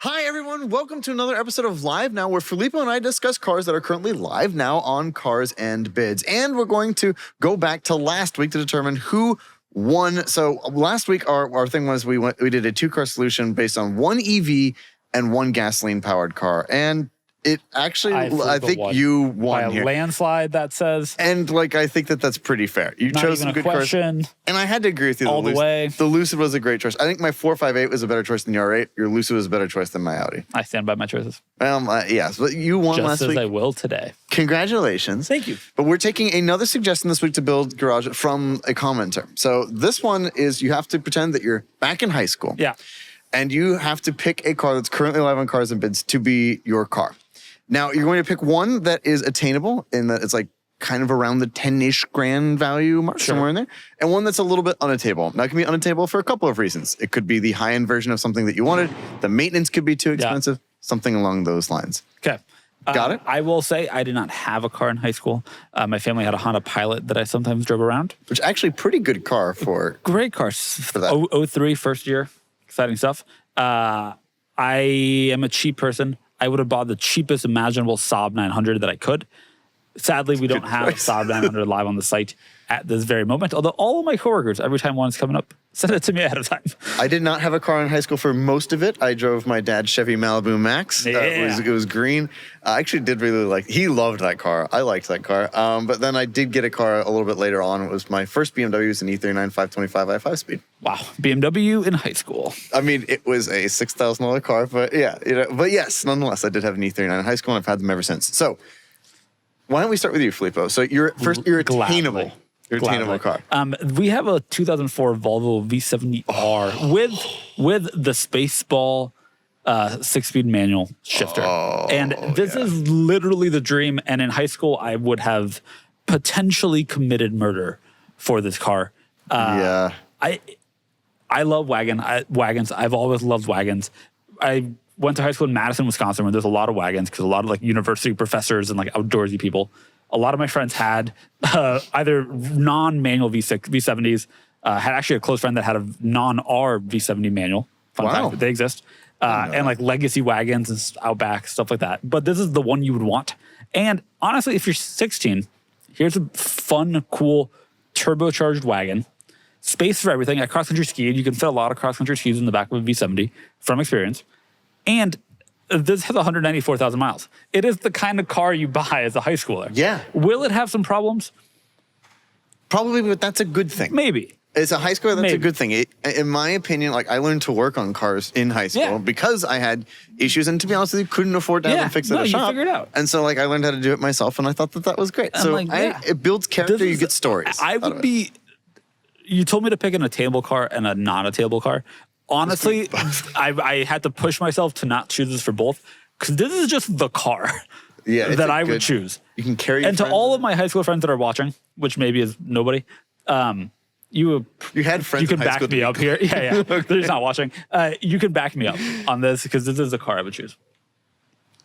Hi, everyone. Welcome to another episode of Live Now, where Filippo and I discuss cars that are currently live now on Cars and Bids. And we're going to go back to last week to determine who won. So last week, our thing was we did a two-car solution based on one EV and one gasoline-powered car. And it actually, I think you won by a here. landslide, that says. And I think that's pretty fair. You Not chose even some good a question. cars. And I had to agree with you. All the way. The Lucid was a great choice. I think my 458 was a better choice than your R8. Your Lucid was a better choice than my Audi. I stand by my choices. Yes, but you won last week. Just as I will today. Congratulations. Thank you. But we're taking another suggestion this week to build garage from a commenter. So this one is you have to pretend that you're back in high school. Yeah. And you have to pick a car that's currently live on Cars and Bids to be your car. Now, you're going to pick one that is attainable in that it's kind of around the 10-ish grand value mark, somewhere in there, and one that's a little bit unattainable. Now, it can be unattainable for a couple of reasons. It could be the high-end version of something that you wanted. The maintenance could be too expensive, something along those lines. Okay. Got it? I will say I did not have a car in high school. My family had a Honda Pilot that I sometimes drove around. Which actually pretty good car for... Great car. For that. 03, first year. Exciting stuff. I am a cheap person. I would have bought the cheapest imaginable Saab 900 that I could. Sadly, we don't have Saab 900 live on the site at this very moment. Although all of my coworkers, every time one's coming up, send it to me ahead of time. I did not have a car in high school for most of it. I drove my dad's Chevy Malibu Max. Yeah. It was green. I actually did really he loved that car. I liked that car. But then I did get a car a little bit later on. It was my first BMW. It was an E39 525 i5 speed. Wow. BMW in high school. I mean, it was a $6,000 car, but yeah, but yes, nonetheless, I did have an E39 in high school and I've had them ever since. So why don't we start with you, Filippo? So you're attainable. Your attainable car. We have a 2004 Volvo V70R with the Spaceball 6-speed manual shifter. This is literally the dream. And in high school, I would have potentially committed murder for this car. I love wagons. I've always loved wagons. I went to high school in Madison, Wisconsin, where there's a lot of wagons because a lot of university professors and outdoorsy people. A lot of my friends had either non-manual V70s. Had actually a close friend that had a non-R V70 manual. Fun fact, but they exist. And legacy wagons and Outback, stuff like that. But this is the one you would want. And honestly, if you're 16, here's a fun, cool, turbocharged wagon. Space for everything. At cross-country skiing, you can fit a lot of cross-country skis in the back of a V70 from experience. And this has 194,000 miles. It is the kind of car you buy as a high schooler. Yeah. Will it have some problems? Probably, but that's a good thing. Maybe. As a high schooler, that's a good thing. In my opinion, I learned to work on cars in high school because I had issues, and to be honest with you, couldn't afford to have them fixed at a shop. You figured it out. And so, I learned how to do it myself, and I thought that was great. So it builds character. You get stories. I would be. You told me to pick an attainable car and a non-attainable car. Honestly, I had to push myself to not choose this for both because this is just the car that I would choose. You can carry. And to all of my high school friends that are watching, which maybe is nobody, you had friends. You can back me up here. Yeah. Okay. They're just not watching. You can back me up on this because this is the car I would choose.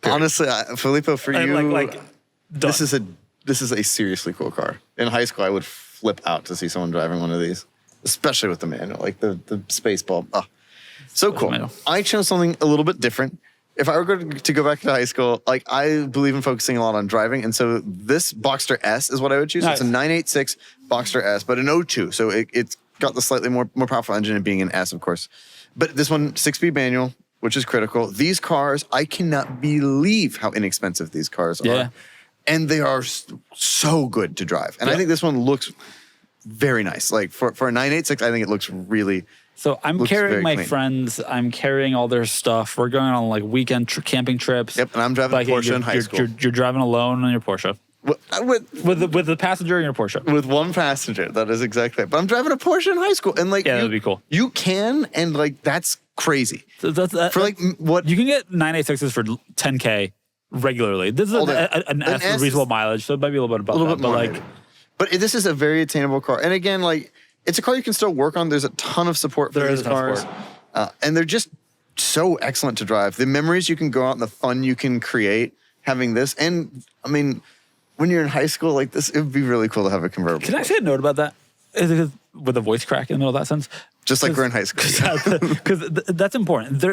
Period. Honestly, Filippo, for you, this is a seriously cool car. In high school, I would flip out to see someone driving one of these, especially with the manual, the Spaceball. Oh, so cool. I chose something a little bit different. If I were going to go back to high school, I believe in focusing a lot on driving, and so this Boxster S is what I would choose. Nice. It's a 986 Boxster S, but an O2, so it's got the slightly more powerful engine and being an S, of course. But this one, 6-speed manual, which is critical. These cars, I cannot believe how inexpensive these cars are. And they are so good to drive. And I think this one looks very nice. For a 986, I think it looks really... So I'm carrying my friends. I'm carrying all their stuff. We're going on weekend camping trips. Yep, and I'm driving a Porsche in high school. You're driving alone on your Porsche. With the passenger in your Porsche. With one passenger, that is exactly it. But I'm driving a Porsche in high school, and that would be cool. You can, and that's crazy. So what you can get 986s for $10K regularly. This is an S with reasonable mileage, so it might be a little bit above that. But this is a very attainable car, and again, it's a car you can still work on. There's a ton of support for these cars, and they're just so excellent to drive. The memories you can go out and the fun you can create having this, and I mean, when you're in high school like this, it would be really cool to have a convertible. Can I say a note about that? With a voice crack in the middle of that sentence? Just like we're in high school. Because that's important.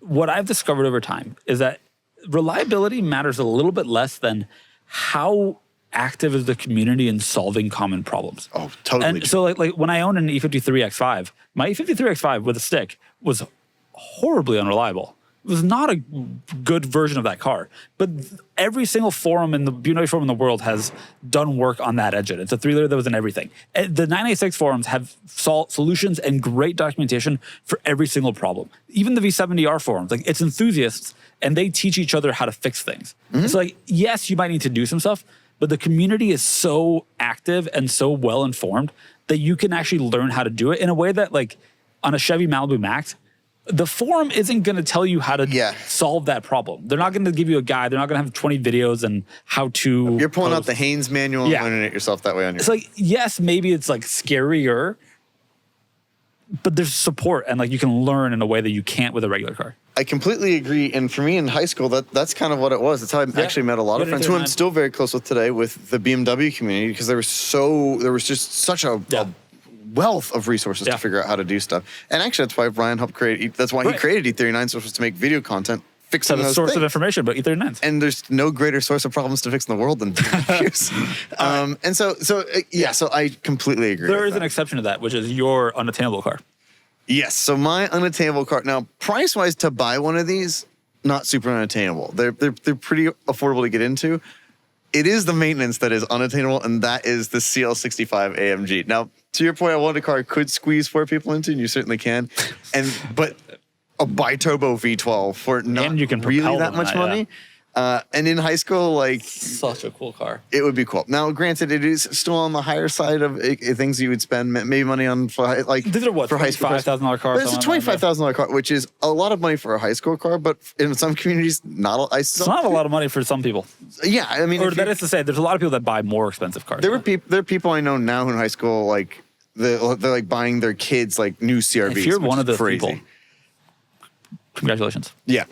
what I've discovered over time is that reliability matters a little bit less than how active is the community in solving common problems. Oh, totally. And so like when I owned an E53 X5, my E53 X5 with a stick was horribly unreliable. It was not a good version of that car. But every single forum in the BMW forum in the world has done work on that engine. It's a 3-liter that was in everything. And the 986 forums have solutions and great documentation for every single problem. Even the V70R forums, like it's enthusiasts, and they teach each other how to fix things. So like, yes, you might need to do some stuff, but the community is so active and so well informed that you can actually learn how to do it in a way that like on a Chevy Malibu Max, the forum isn't going to tell you how to solve that problem. They're not going to give you a guide. They're not going to have 20 videos and how to. You're pulling out the Haynes manual and learning it yourself that way on your. It's like, yes, maybe it's like scarier, but there's support and like you can learn in a way that you can't with a regular car. I completely agree. And for me in high school, that's kind of what it was. That's how I actually met a lot of friends who I'm still very close with today with the BMW community because there was just such a wealth of resources to figure out how to do stuff. And actually, that's why Brian helped create. That's why he created E39, so was to make video content fixing those source things. Of information about E39s. And there's no greater source of problems to fix in the world than computers. And so I completely agree. There is an exception to that, which is your unattainable car. Yes. So my unattainable car. Now, price-wise, to buy one of these, not super unattainable. They're pretty affordable to get into. It is the maintenance that is unattainable, and that is the CL65 AMG. Now, to your point, I wanted a car I could squeeze 4 people into, and you certainly can. But a bi-turbo V12 for not really that much money. And in high school, like such a cool car. It would be cool. Now, granted, it is still on the higher side of things you would spend maybe money on for like. These are what for high school $25,000 car. It's a $25,000 car, which is a lot of money for a high school car, but in some communities, it's not a lot of money for some people. Yeah, I mean, or that is to say, there's a lot of people that buy more expensive cars. There are people I know now who in high school like they're like buying their kids like new CRVs. If you're one of those people. Congratulations. Yeah,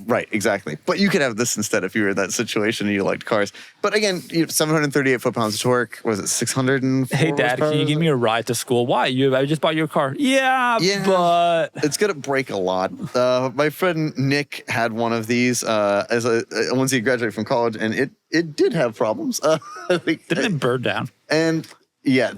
right, exactly. But you could have this instead if you were in that situation and you liked cars. But again, 738 foot-pounds of torque. Was it 604? Hey, Dad, can you give me a ride to school? Why? I just bought you a car. Yeah, but it's gonna break a lot. My friend Nick had one of these once he graduated from college, and it did have problems. Didn't it burn down? And yeah,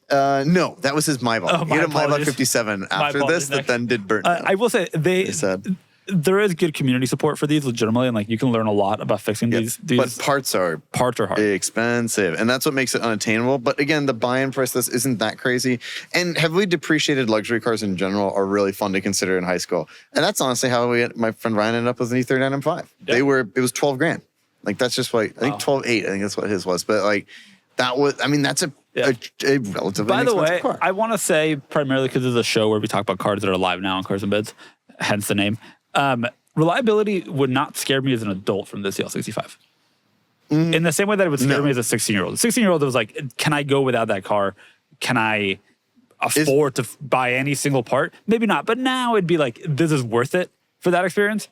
no, that was his Maybach. He had a Maybach 57 after this that then did burn down. I will say there is good community support for these legitimately, and like you can learn a lot about fixing these. But parts are hard, expensive, and that's what makes it unattainable. But again, the buy-in price this isn't that crazy, and heavily depreciated luxury cars in general are really fun to consider in high school. And that's honestly how my friend Ryan ended up with an E39 M5. Yeah. It was $12,000. Like that's just like I think 12.8. I think that's what his was. But like that was, I mean, that's a relatively. By the way, car. I want to say primarily because this is a show where we talk about cars that are alive now on Cars and Bids, hence the name. Reliability would not scare me as an adult from the CL65. In the same way that it would scare me as a 16-year-old. A 16-year-old was like, can I go without that car? Can I afford to buy any single part? Maybe not. But now it'd be like, this is worth it for that experience.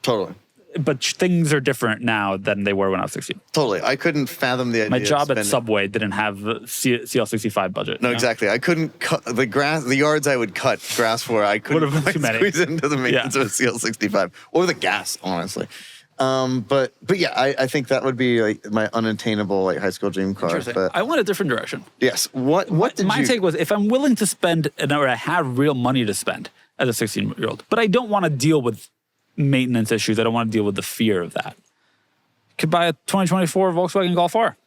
Totally. But things are different now than they were when I was 16. Totally. I couldn't fathom the idea. My job at Subway didn't have the CL65 budget. No, exactly. I couldn't cut the yards I would cut grass for. I couldn't squeeze into the maintenance of a CL65 or the gas, honestly. But yeah, I think that would be like my unattainable like high school dream car. But I went a different direction. Yes. What did my take was if I'm willing to spend or I have real money to spend as a 16-year-old, but I don't want to deal with maintenance issues. I don't want to deal with the fear of that. Could buy a 2024 Volkswagen Golf R.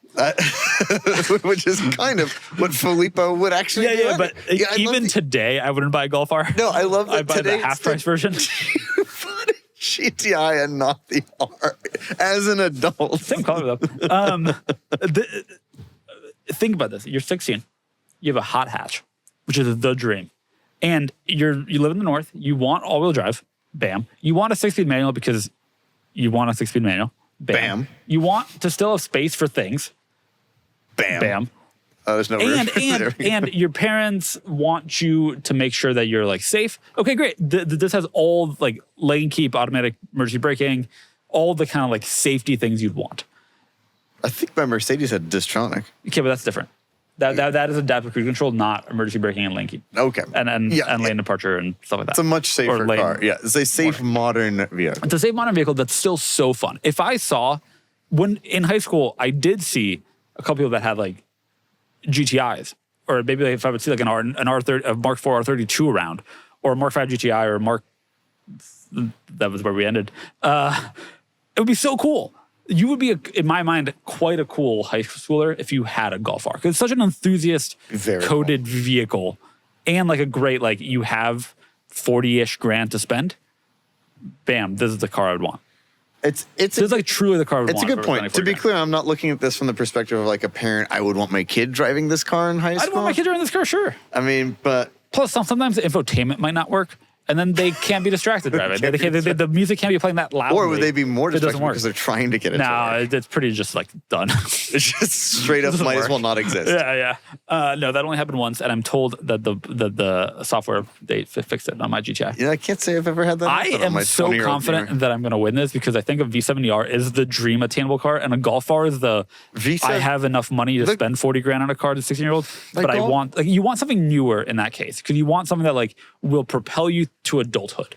Which is kind of what Filippo would actually do. Yeah, but even today, I wouldn't buy a Golf R. No, I love that I'd buy the half-price version. GTI and not the R as an adult. Same color, though. Think about this. You're 16. You have a hot hatch, which is the dream. And you live in the north. You want all-wheel drive. Bam. You want a 6-speed manual because you want a 6-speed manual. Bam. You want to still have space for things. Bam. Bam. There's no room. And your parents want you to make sure that you're like safe. Okay, great. This has all like lane keep, automatic emergency braking, all the kind of like safety things you'd want. I think my Mercedes had Distronic. Okay, but that's different. That is adaptive cruise control, not emergency braking and lane keep. Okay. And lane departure and stuff like that. It's a much safer car. Yeah, it's a safe modern vehicle. It's a safe modern vehicle that's still so fun. If I saw, when in high school, I did see a couple people that had like GTIs, or maybe like if I would see like an R30, a Mark IV R32 around, or a Mark V GTI, or a Mark, that was where we ended. It would be so cool. You would be, in my mind, quite a cool high schooler if you had a Golf R. Because it's such an enthusiast coded vehicle, and like a great, like you have 40-ish grand to spend. Bam, this is the car I would want. It's like truly the car I would want. It's a good point. To be clear, I'm not looking at this from the perspective of like a parent. I would want my kid driving this car in high school. I'd want my kid driving this car, sure. I mean, but plus sometimes the infotainment might not work. And then they can't be distracted driving. The music can't be playing that loudly. Or would they be more distracted because they're trying to get it? No, it's pretty just like done. It's just straight up might as well not exist. Yeah. No, that only happened once, and I'm told that the software they fixed it on my GTI. Yeah, I can't say I've ever had that. I am so confident that I'm going to win this because I think a V70R is the dream attainable car, and a Golf R is the I have enough money to spend 40 grand on a car to 16-year-old, but I want you want something newer in that case because you want something that like will propel you to adulthood.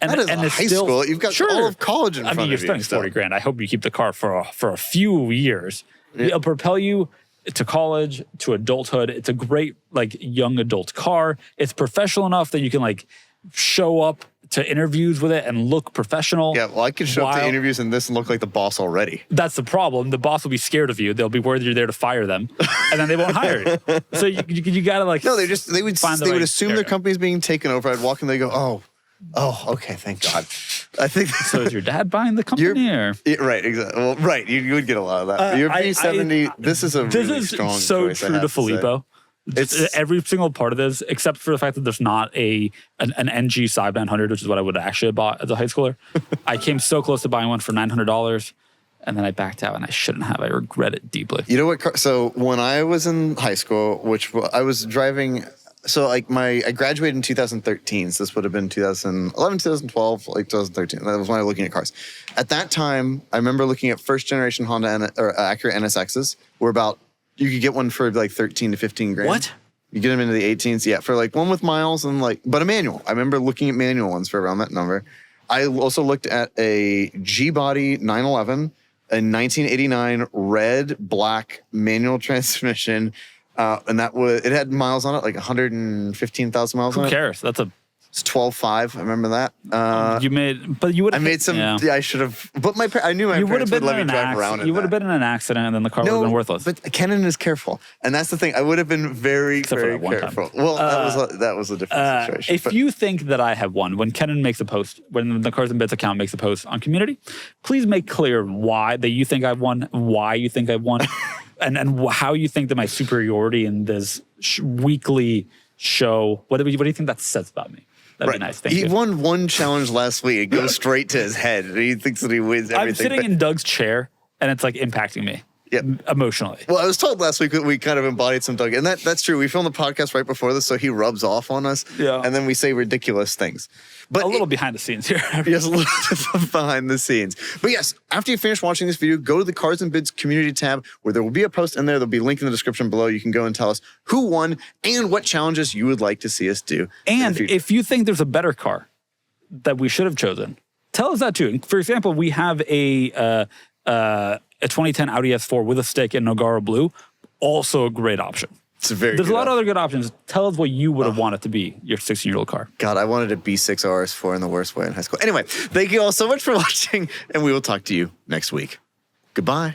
And that is high school. You've got all of college in front of you. You're spending 40 grand. I hope you keep the car for a few years. Yeah. It'll propel you to college, to adulthood. It's a great like young adult car. It's professional enough that you can like show up to interviews with it and look professional. Yeah, well, I could show up to interviews in this and look like the boss already. That's the problem. The boss will be scared of you. They'll be worried you're there to fire them, and then they won't hire you. So you gotta like they would assume their company's being taken over. I'd walk in, they go, oh, okay, thank God. I think so. Is your dad buying the company or? Right, exactly. Well, right, you would get a lot of that. Your V70. This is really strong. This is so choice, true to Filippo. It's every single part of this, except for the fact that there's not an NG Side 900, which is what I would have actually bought as a high schooler. I came so close to buying one for $900, and then I backed out, and I shouldn't have. I regret it deeply. You know what? So when I was in high school, which I was driving, so like I graduated in 2013. So this would have been 2011, 2012, like 2013. That was when I was looking at cars. At that time, I remember looking at first generation Honda or Acura NSXs. Were about you could get one for like 13 to 15 grand. What? You get them into the 18s, yeah, for like one with miles and like, but a manual. I remember looking at manual ones for around that number. I also looked at a G-Body 911, a 1989 red, black manual transmission, and it had miles on it, like 115,000 miles on it. Who cares? It's 12.5. I remember that. I made some. Yeah, I should have. But I knew my parents would let me drive around. You would have been in an accident, and then the car would have been worthless. But Kennan is careful, and that's the thing. I would have been very, very careful. Well, that was a different situation. If you think that I have won, when Kennan makes a post, when the Cars and Bits account makes a post on community, please make clear why that you think I've won, why you think I've won, and how you think that my superiority in this weekly show. What do you think that says about me? That'd be nice. Thank you. He won one challenge last week. It goes straight to his head. And he thinks that he wins everything. I'm sitting in Doug's chair, and it's like impacting me emotionally. Well, I was told last week that we kind of embodied some Doug. And that's true. We filmed the podcast right before this, so he rubs off on us. Yeah. And then we say ridiculous things. But a little behind the scenes here. Yes, a little bit behind the scenes. But yes, after you finish watching this video, go to the Cars and Bids community tab where there will be a post in there. There'll be a link in the description below. You can go and tell us who won and what challenges you would like to see us do. And if you think there's a better car that we should have chosen, tell us that too. For example, we have a 2010 Audi S4 with a stick in Nogaro Blue. Also a great option. There's a lot of other good options. Tell us what you would have wanted to be your 16-year-old car. God, I wanted a B6 RS4 in the worst way in high school. Anyway, thank you all so much for watching, and we will talk to you next week. Goodbye.